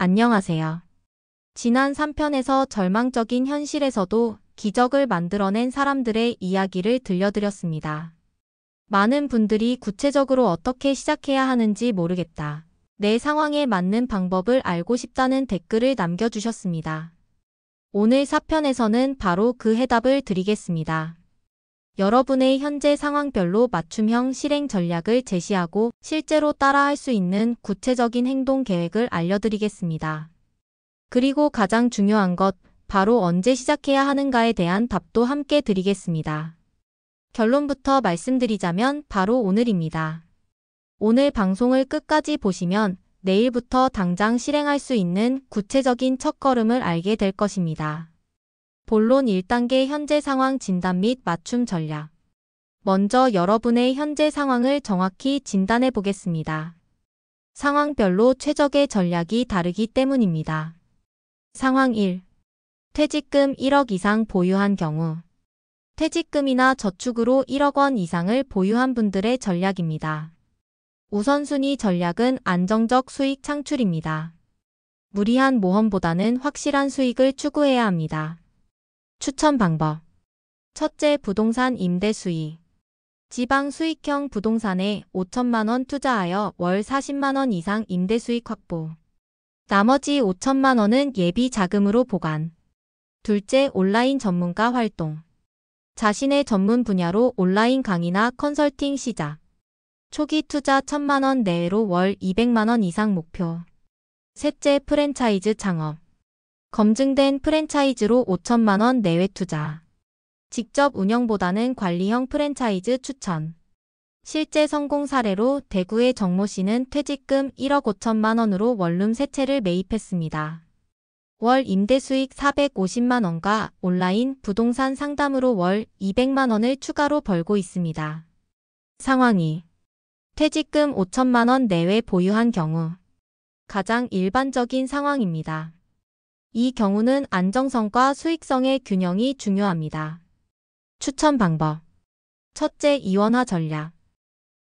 안녕하세요. 지난 3편에서 절망적인 현실에서도 기적을 만들어낸 사람들의 이야기를 들려드렸습니다. 많은 분들이 구체적으로 어떻게 시작해야 하는지 모르겠다, 내 상황에 맞는 방법을 알고 싶다는 댓글을 남겨주셨습니다. 오늘 4편에서는 바로 그 해답을 드리겠습니다. 여러분의 현재 상황별로 맞춤형 실행 전략을 제시하고 실제로 따라할 수 있는 구체적인 행동 계획을 알려드리겠습니다. 그리고 가장 중요한 것, 바로 언제 시작해야 하는가에 대한 답도 함께 드리겠습니다. 결론부터 말씀드리자면 바로 오늘입니다. 오늘 방송을 끝까지 보시면 내일부터 당장 실행할 수 있는 구체적인 첫걸음을 알게 될 것입니다. 본론 1단계 현재 상황 진단 및 맞춤 전략. 먼저 여러분의 현재 상황을 정확히 진단해 보겠습니다. 상황별로 최적의 전략이 다르기 때문입니다. 상황 1. 퇴직금 1억 이상 보유한 경우. 퇴직금이나 저축으로 1억 원 이상을 보유한 분들의 전략입니다. 우선순위 전략은 안정적 수익 창출입니다. 무리한 모험보다는 확실한 수익을 추구해야 합니다. 추천 방법. 첫째, 부동산 임대 수익. 지방 수익형 부동산에 5천만 원 투자하여 월 40만 원 이상 임대 수익 확보. 나머지 5천만 원은 예비 자금으로 보관. 둘째, 온라인 전문가 활동. 자신의 전문 분야로 온라인 강의나 컨설팅 시작. 초기 투자 1,000만 원 내외로 월 200만 원 이상 목표. 셋째, 프랜차이즈 창업. 검증된 프랜차이즈로 5천만 원 내외 투자. 직접 운영보다는 관리형 프랜차이즈 추천. 실제 성공 사례로 대구의 정모 씨는 퇴직금 1억 5천만 원으로 원룸 3채를 매입했습니다. 월 임대 수익 450만 원과 온라인 부동산 상담으로 월 200만 원을 추가로 벌고 있습니다. 상황 2. 퇴직금 5천만 원 내외 보유한 경우. 가장 일반적인 상황입니다. 이 경우는 안정성과 수익성의 균형이 중요합니다. 추천 방법. 첫째, 이원화 전략.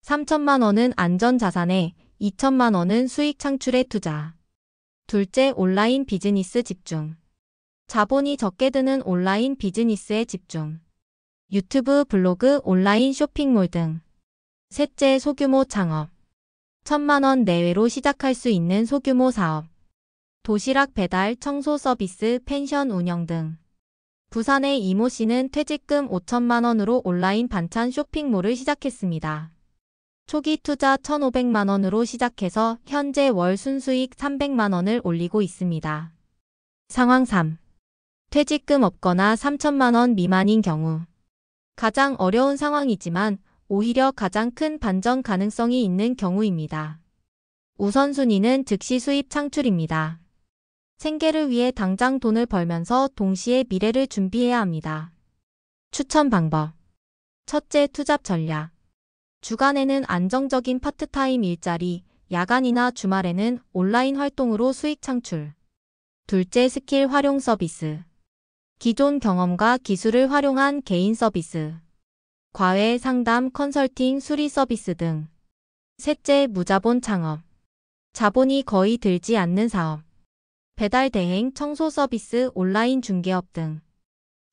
3천만 원은 안전자산에 2천만 원은 수익 창출에 투자. 둘째, 온라인 비즈니스 집중. 자본이 적게 드는 온라인 비즈니스에 집중. 유튜브, 블로그, 온라인 쇼핑몰 등. 셋째, 소규모 창업. 1,000만 원 내외로 시작할 수 있는 소규모 사업. 도시락 배달, 청소 서비스, 펜션 운영 등. 부산의 이모 씨는 퇴직금 5천만 원으로 온라인 반찬 쇼핑몰을 시작했습니다. 초기 투자 1,500만 원으로 시작해서 현재 월 순수익 300만 원을 올리고 있습니다. 상황 3. 퇴직금 없거나 3천만 원 미만인 경우. 가장 어려운 상황이지만 오히려 가장 큰 반전 가능성이 있는 경우입니다. 우선순위는 즉시 수입 창출입니다. 생계를 위해 당장 돈을 벌면서 동시에 미래를 준비해야 합니다. 추천 방법. 첫째, 투잡 전략. 주간에는 안정적인 파트타임 일자리, 야간이나 주말에는 온라인 활동으로 수익 창출. 둘째, 스킬 활용 서비스. 기존 경험과 기술을 활용한 개인 서비스. 과외, 상담, 컨설팅, 수리 서비스 등. 셋째, 무자본 창업. 자본이 거의 들지 않는 사업. 배달 대행, 청소 서비스, 온라인 중개업 등.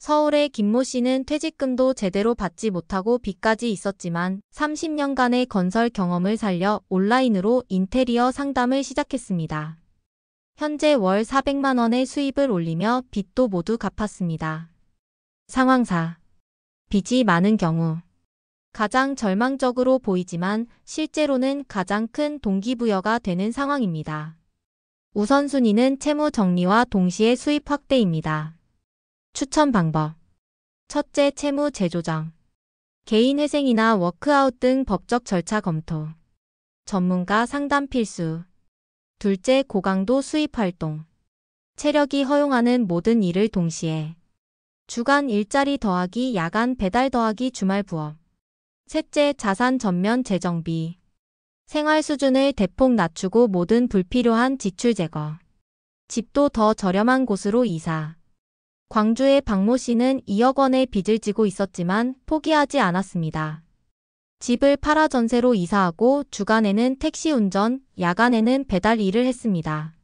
서울의 김모 씨는 퇴직금도 제대로 받지 못하고 빚까지 있었지만 30년간의 건설 경험을 살려 온라인으로 인테리어 상담을 시작했습니다. 현재 월 400만 원의 수입을 올리며 빚도 모두 갚았습니다. 상황 4. 빚이 많은 경우. 가장 절망적으로 보이지만 실제로는 가장 큰 동기부여가 되는 상황입니다. 우선순위는 채무 정리와 동시에 수입 확대입니다. 추천 방법. 첫째, 채무 재조정. 개인 회생이나 워크아웃 등 법적 절차 검토. 전문가 상담 필수. 둘째, 고강도 수입 활동. 체력이 허용하는 모든 일을 동시에. 주간 일자리 더하기 야간 배달 더하기 주말 부업. 셋째, 자산 전면 재정비. 생활 수준을 대폭 낮추고 모든 불필요한 지출 제거. 집도 더 저렴한 곳으로 이사. 광주의 박모 씨는 2억 원의 빚을 지고 있었지만 포기하지 않았습니다. 집을 팔아 전세로 이사하고 주간에는 택시 운전, 야간에는 배달 일을 했습니다.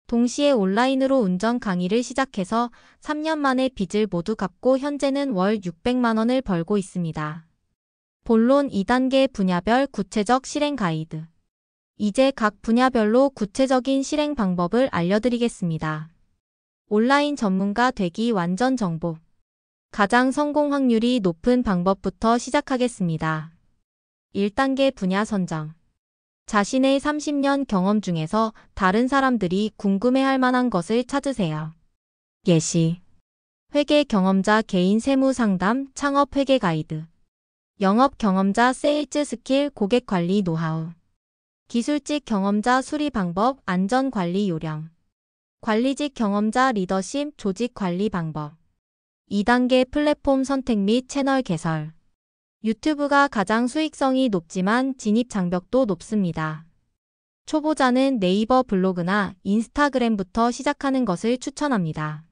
동시에 온라인으로 운전 강의를 시작해서 3년 만에 빚을 모두 갚고 현재는 월 600만 원을 벌고 있습니다. 본론 2단계 분야별 구체적 실행 가이드. 이제 각 분야별로 구체적인 실행 방법을 알려드리겠습니다. 온라인 전문가 되기 완전 정보. 가장 성공 확률이 높은 방법부터 시작하겠습니다. 1단계 분야 선정. 자신의 30년 경험 중에서 다른 사람들이 궁금해할 만한 것을 찾으세요. 예시. 회계 경험자 개인 세무 상담 창업 회계 가이드. 영업 경험자 세일즈 스킬 고객 관리 노하우. 기술직 경험자 수리 방법 안전 관리 요령. 관리직 경험자 리더십 조직 관리 방법. 2단계 플랫폼 선택 및 채널 개설. 유튜브가 가장 수익성이 높지만 진입 장벽도 높습니다. 초보자는 네이버 블로그나 인스타그램부터 시작하는 것을 추천합니다.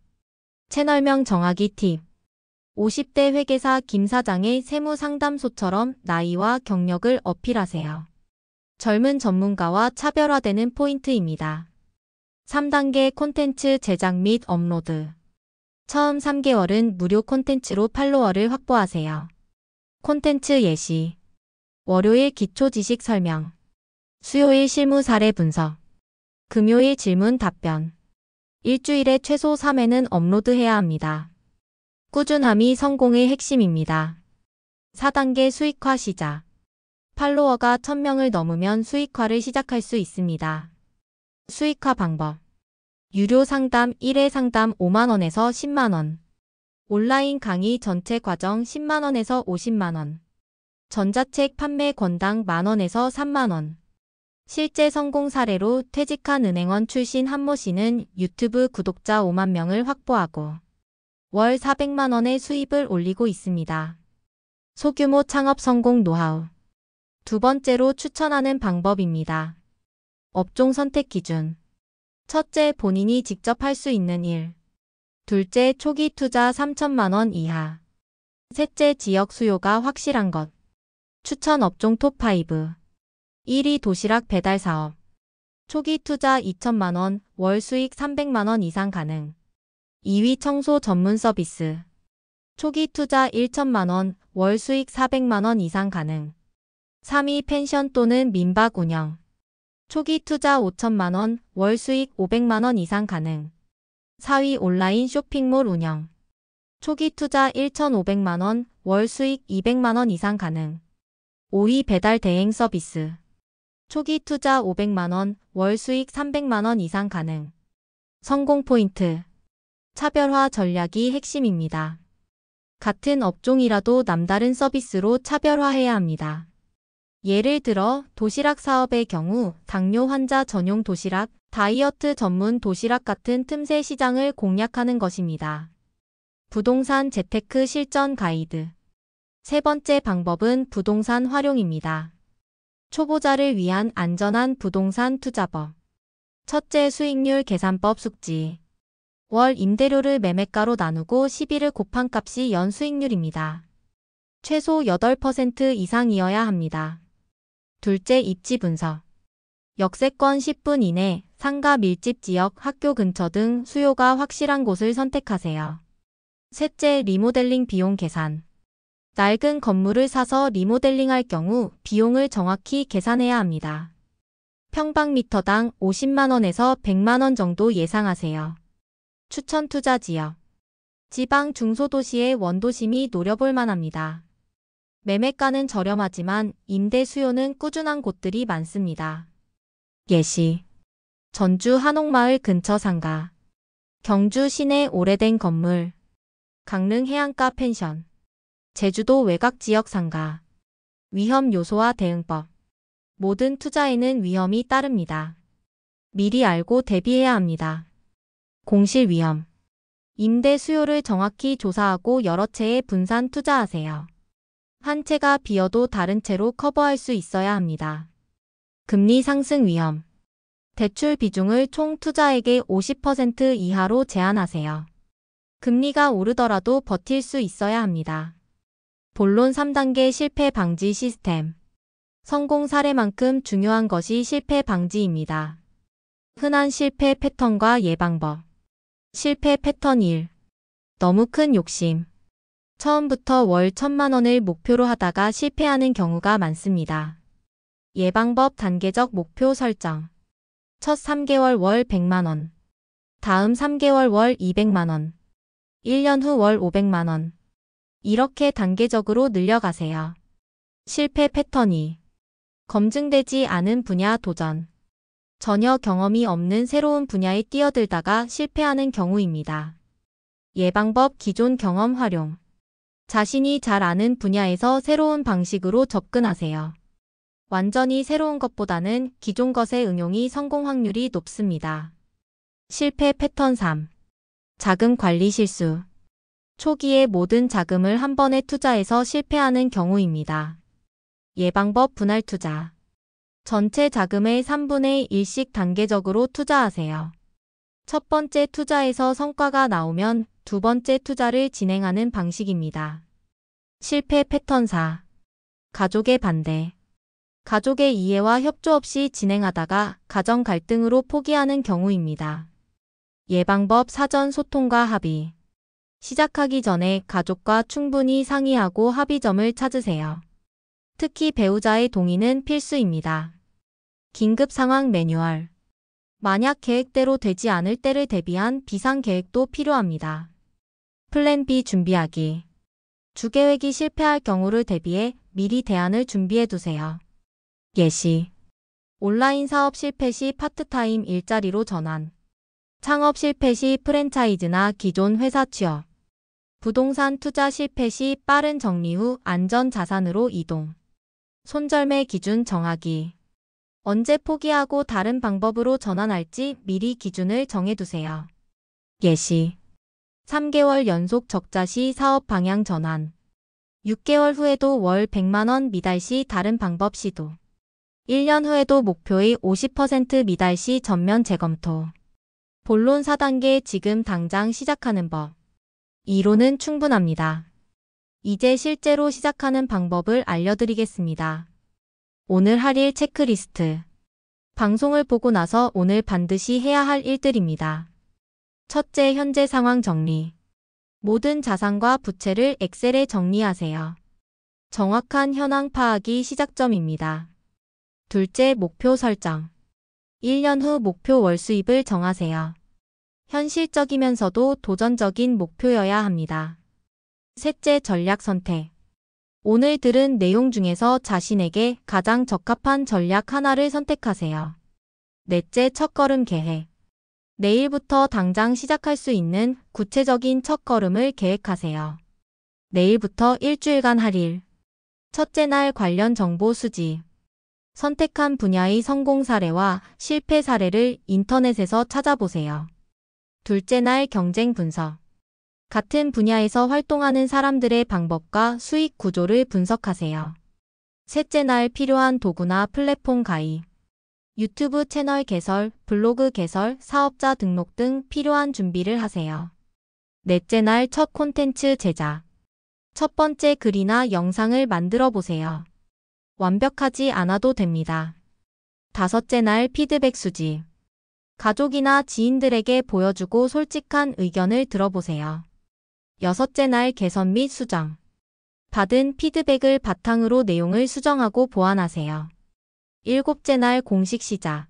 채널명 정하기 팁. 50대 회계사 김 사장의 세무 상담소처럼 나이와 경력을 어필하세요. 젊은 전문가와 차별화되는 포인트입니다. 3단계 콘텐츠 제작 및 업로드. 처음 3개월은 무료 콘텐츠로 팔로워를 확보하세요. 콘텐츠 예시. 월요일 기초 지식 설명. 수요일 실무 사례 분석. 금요일 질문 답변. 일주일에 최소 3회는 업로드해야 합니다. 꾸준함이 성공의 핵심입니다. 4단계 수익화 시작. 팔로워가 1000명을 넘으면 수익화를 시작할 수 있습니다. 수익화 방법. 유료 상담 1회 상담 5만원에서 10만원. 온라인 강의 전체 과정 10만원에서 50만원. 전자책 판매 권당 만원에서 3만원. 실제 성공 사례로 퇴직한 은행원 출신 한모 씨는 유튜브 구독자 5만 명을 확보하고 월 400만원의 수입을 올리고 있습니다. 소규모 창업 성공 노하우. 두 번째로 추천하는 방법입니다. 업종 선택 기준. 첫째, 본인이 직접 할 수 있는 일. 둘째, 초기 투자 3천만 원 이하. 셋째, 지역 수요가 확실한 것. 추천 업종 톱5. 1위 도시락 배달 사업. 초기 투자 2천만 원, 월 수익 300만 원 이상 가능. 2위 청소 전문 서비스. 초기 투자 1천만 원, 월 수익 400만 원 이상 가능. 3위 펜션 또는 민박 운영. 초기 투자 5천만 원, 월 수익 500만 원 이상 가능. 4위 온라인 쇼핑몰 운영. 초기 투자 1,500만 원, 월 수익 200만 원 이상 가능. 5위 배달 대행 서비스. 초기 투자 500만 원, 월 수익 300만 원 이상 가능. 성공 포인트. 차별화 전략이 핵심입니다. 같은 업종이라도 남다른 서비스로 차별화해야 합니다. 예를 들어 도시락 사업의 경우 당뇨 환자 전용 도시락, 다이어트 전문 도시락 같은 틈새 시장을 공략하는 것입니다. 부동산 재테크 실전 가이드. 세 번째 방법은 부동산 활용입니다. 초보자를 위한 안전한 부동산 투자법. 첫째, 수익률 계산법 숙지. 월 임대료를 매매가로 나누고 12를 곱한 값이 연 수익률입니다. 최소 8% 이상이어야 합니다. 둘째, 입지 분석. 역세권 10분 이내, 상가 밀집 지역, 학교 근처 등 수요가 확실한 곳을 선택하세요. 셋째, 리모델링 비용 계산. 낡은 건물을 사서 리모델링할 경우 비용을 정확히 계산해야 합니다. 평방미터당 50만 원에서 100만 원 정도 예상하세요. 추천 투자 지역. 지방 중소도시의 원도심이 노려볼 만합니다. 매매가는 저렴하지만 임대 수요는 꾸준한 곳들이 많습니다. 예시. 전주 한옥마을 근처 상가. 경주 시내 오래된 건물. 강릉 해안가 펜션. 제주도 외곽 지역 상가. 위험 요소와 대응법. 모든 투자에는 위험이 따릅니다. 미리 알고 대비해야 합니다. 공실 위험. 임대 수요를 정확히 조사하고 여러 채에 분산 투자하세요. 한 채가 비어도 다른 채로 커버할 수 있어야 합니다. 금리 상승 위험. 대출 비중을 총 투자액의 50% 이하로 제한하세요. 금리가 오르더라도 버틸 수 있어야 합니다. 본론 3단계 실패 방지 시스템. 성공 사례만큼 중요한 것이 실패 방지입니다. 흔한 실패 패턴과 예방법. 실패 패턴 1. 너무 큰 욕심. 처음부터 월 1,000만 원을 목표로 하다가 실패하는 경우가 많습니다. 예방법 단계적 목표 설정. 첫 3개월 월 100만 원. 다음 3개월 월 200만 원. 1년 후 월 500만 원. 이렇게 단계적으로 늘려가세요. 실패 패턴 2. 검증되지 않은 분야 도전. 전혀 경험이 없는 새로운 분야에 뛰어들다가 실패하는 경우입니다. 예방법 기존 경험 활용. 자신이 잘 아는 분야에서 새로운 방식으로 접근하세요. 완전히 새로운 것보다는 기존 것의 응용이 성공 확률이 높습니다. 실패 패턴 3. 자금 관리 실수. 초기에 모든 자금을 한 번에 투자해서 실패하는 경우입니다. 예방법 분할 투자. 전체 자금의 3분의 1씩 단계적으로 투자하세요. 첫 번째 투자에서 성과가 나오면 두 번째 투자를 진행하는 방식입니다. 실패 패턴 4. 가족의 반대. 가족의 이해와 협조 없이 진행하다가 가정 갈등으로 포기하는 경우입니다. 예방법 사전 소통과 합의. 시작하기 전에 가족과 충분히 상의하고 합의점을 찾으세요. 특히 배우자의 동의는 필수입니다. 긴급 상황 매뉴얼. 만약 계획대로 되지 않을 때를 대비한 비상계획도 필요합니다. 플랜 B 준비하기. 주계획이 실패할 경우를 대비해 미리 대안을 준비해 두세요. 예시. 온라인 사업 실패 시 파트타임 일자리로 전환. 창업 실패 시 프랜차이즈나 기존 회사 취업. 부동산 투자 실패 시 빠른 정리 후 안전 자산으로 이동. 손절매 기준 정하기. 언제 포기하고 다른 방법으로 전환할지 미리 기준을 정해두세요. 예시. 3개월 연속 적자 시 사업 방향 전환. 6개월 후에도 월 100만 원 미달 시 다른 방법 시도. 1년 후에도 목표의 50% 미달 시 전면 재검토. 본론 4단계 지금 당장 시작하는 법. 이론은 충분합니다. 이제 실제로 시작하는 방법을 알려드리겠습니다. 오늘 할 일 체크리스트. 방송을 보고 나서 오늘 반드시 해야 할 일들입니다. 첫째, 현재 상황 정리. 모든 자산과 부채를 엑셀에 정리하세요. 정확한 현황 파악이 시작점입니다. 둘째, 목표 설정. 1년 후 목표 월 수입을 정하세요. 현실적이면서도 도전적인 목표여야 합니다. 셋째, 전략 선택. 오늘 들은 내용 중에서 자신에게 가장 적합한 전략 하나를 선택하세요. 넷째, 첫걸음 계획. 내일부터 당장 시작할 수 있는 구체적인 첫걸음을 계획하세요. 내일부터 일주일간 할 일. 첫째 날 관련 정보 수집. 선택한 분야의 성공 사례와 실패 사례를 인터넷에서 찾아보세요. 둘째 날 경쟁 분석. 같은 분야에서 활동하는 사람들의 방법과 수익 구조를 분석하세요. 셋째 날 필요한 도구나 플랫폼 가입. 유튜브 채널 개설, 블로그 개설, 사업자 등록 등 필요한 준비를 하세요. 넷째 날 첫 콘텐츠 제작. 첫 번째 글이나 영상을 만들어 보세요. 완벽하지 않아도 됩니다. 다섯째 날 피드백 수집. 가족이나 지인들에게 보여주고 솔직한 의견을 들어보세요. 여섯째 날 개선 및 수정. 받은 피드백을 바탕으로 내용을 수정하고 보완하세요. 일곱째 날 공식 시작.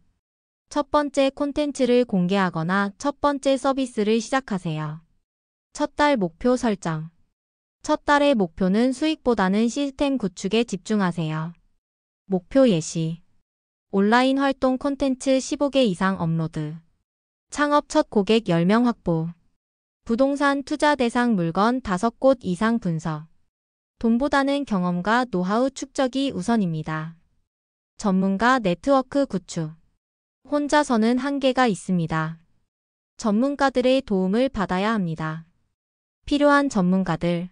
첫 번째 콘텐츠를 공개하거나 첫 번째 서비스를 시작하세요. 첫 달 목표 설정. 첫 달의 목표는 수익보다는 시스템 구축에 집중하세요. 목표 예시. 온라인 활동 콘텐츠 15개 이상 업로드. 창업 첫 고객 10명 확보. 부동산 투자 대상 물건 5곳 이상 분석. 돈보다는 경험과 노하우 축적이 우선입니다. 전문가 네트워크 구축. 혼자서는 한계가 있습니다. 전문가들의 도움을 받아야 합니다. 필요한 전문가들.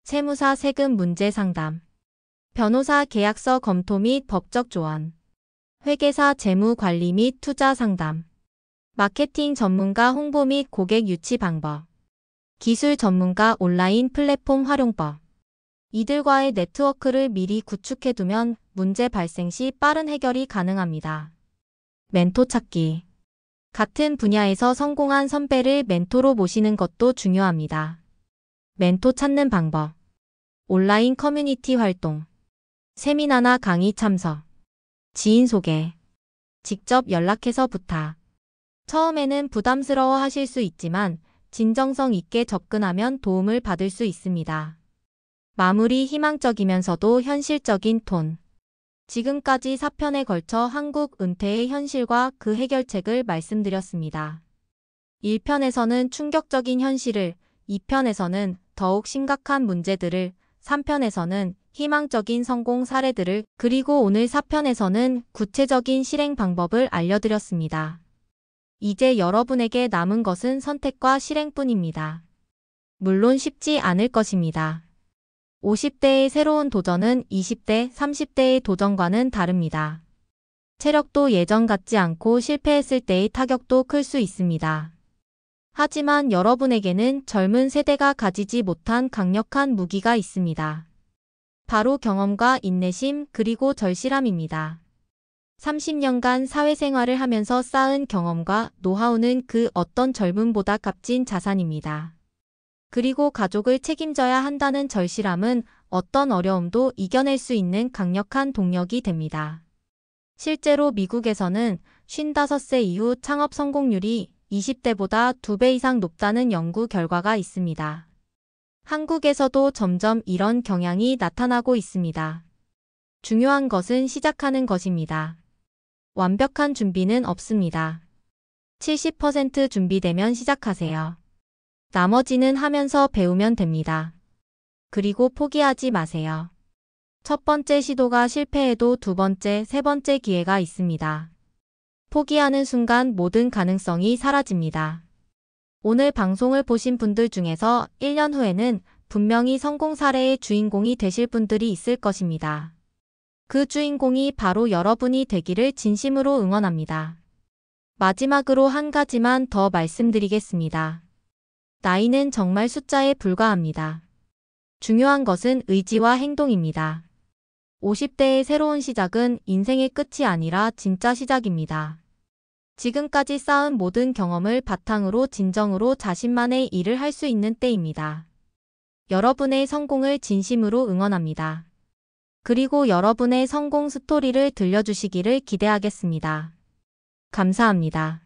세무사 세금 문제 상담. 변호사 계약서 검토 및 법적 조언. 회계사 재무 관리 및 투자 상담. 마케팅 전문가 홍보 및 고객 유치 방법. 기술 전문가 온라인 플랫폼 활용법. 이들과의 네트워크를 미리 구축해두면 문제 발생 시 빠른 해결이 가능합니다. 멘토 찾기. 같은 분야에서 성공한 선배를 멘토로 모시는 것도 중요합니다. 멘토 찾는 방법. 온라인 커뮤니티 활동. 세미나나 강의 참석. 지인 소개. 직접 연락해서 부탁. 처음에는 부담스러워 하실 수 있지만 진정성 있게 접근하면 도움을 받을 수 있습니다. 마무리. 희망적이면서도 현실적인 톤. 지금까지 4편에 걸쳐 한국 은퇴의 현실과 그 해결책을 말씀드렸습니다. 1편에서는 충격적인 현실을, 2편에서는 더욱 심각한 문제들을, 3편에서는 희망적인 성공 사례들을, 그리고 오늘 4편에서는 구체적인 실행 방법을 알려드렸습니다. 이제 여러분에게 남은 것은 선택과 실행뿐입니다. 물론 쉽지 않을 것입니다. 50대의 새로운 도전은 20대, 30대의 도전과는 다릅니다. 체력도 예전 같지 않고 실패했을 때의 타격도 클 수 있습니다. 하지만 여러분에게는 젊은 세대가 가지지 못한 강력한 무기가 있습니다. 바로 경험과 인내심 그리고 절실함입니다. 30년간 사회생활을 하면서 쌓은 경험과 노하우는 그 어떤 젊음보다 값진 자산입니다. 그리고 가족을 책임져야 한다는 절실함은 어떤 어려움도 이겨낼 수 있는 강력한 동력이 됩니다. 실제로 미국에서는 55세 이후 창업 성공률이 20대보다 2배 이상 높다는 연구 결과가 있습니다. 한국에서도 점점 이런 경향이 나타나고 있습니다. 중요한 것은 시작하는 것입니다. 완벽한 준비는 없습니다. 70% 준비되면 시작하세요. 나머지는 하면서 배우면 됩니다. 그리고 포기하지 마세요. 첫 번째 시도가 실패해도 두 번째, 세 번째 기회가 있습니다. 포기하는 순간 모든 가능성이 사라집니다. 오늘 방송을 보신 분들 중에서 1년 후에는 분명히 성공 사례의 주인공이 되실 분들이 있을 것입니다. 그 주인공이 바로 여러분이 되기를 진심으로 응원합니다. 마지막으로 한 가지만 더 말씀드리겠습니다. 나이는 정말 숫자에 불과합니다. 중요한 것은 의지와 행동입니다. 50대의 새로운 시작은 인생의 끝이 아니라 진짜 시작입니다. 지금까지 쌓은 모든 경험을 바탕으로 진정으로 자신만의 일을 할 수 있는 때입니다. 여러분의 성공을 진심으로 응원합니다. 그리고 여러분의 성공 스토리를 들려주시기를 기대하겠습니다. 감사합니다.